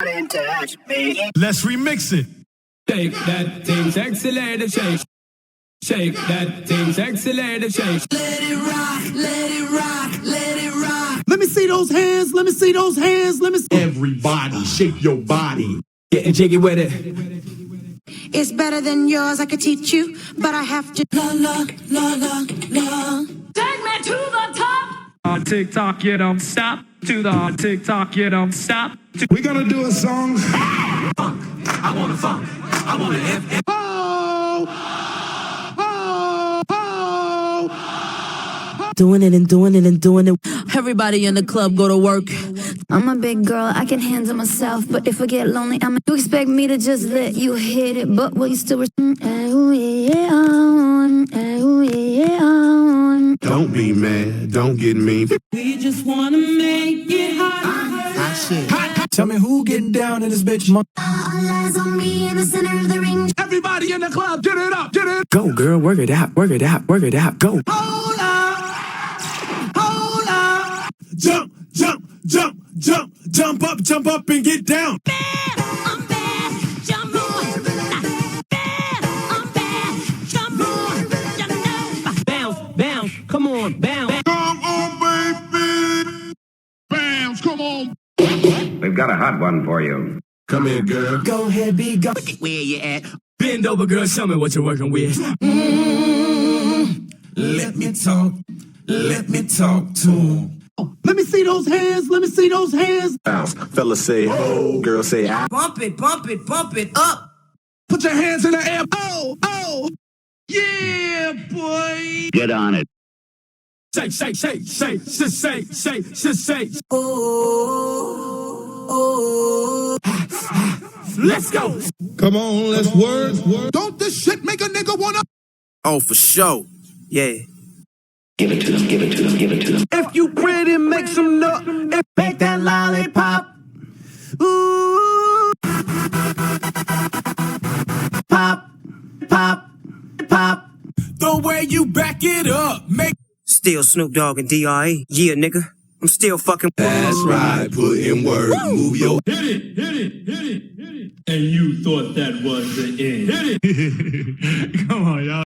Let's remix it. Shake that thing, sexy lady, shake. Shake that thing, sexy lady, shake. Let it rock, let it rock, let it rock. Let me see those hands, let me see those hands, let me see. Everybody, shake your body. Getting jiggy with it. It's better than yours, I could teach you, but I have to. La la la la la. Take me to the top. On TikTok, you don't stop. To the TikTok, you don't stop. We're gonna do a song. Funk. I want a funk. I want an F. Doing it and doing it and doing it. Everybody in the club go to work. I'm a big girl, I can handle myself. But if I get lonely, you expect me to just let you hit it. But will you still Don't be mad, don't get mean. We just wanna make it hot. Hot shit. Tell me who getting down in this bitch. All eyes on me in the center of the ring. Everybody in the club, get it up, get it up. Go, girl, work it out, work it out, work it out. Go. Hold up, hold up. Jump, jump, jump, jump, jump up and get down. I'm bad, jump on. Bad, I'm bad, jump on. You know. Bounce, bounce, come on, bounce. Come on, baby. Bounce, come on. We've got a hot one for you. Come here, girl. Go ahead, be go. Where you at? Bend over, girl, show me what you're working with. Let me talk to him. Let me see those hands, let me see those hands. Bounce. Fellas say ho, girl say I. Bump it, bump it, bump it up. Put your hands in the air. Oh, oh. Yeah, boy. Get on it. Shake, shake, shake, shake, shake, shake, shake, shake, shake. Let's go. Come on, let's work. Don't this shit make a nigga wanna? Oh, for sure. Yeah. Give it to them, give it to them, give it to them. If you pretty, make some noise. Make that lollipop. Ooh. Pop, pop, pop. The way you back it up, make. Still Snoop Dogg and D.R.E. Yeah, nigga. I'm still fucking. That's right, put in work. Move your. Hit it, hit it, hit it, hit it. And you thought that was the end. Hit it. Come on, y'all.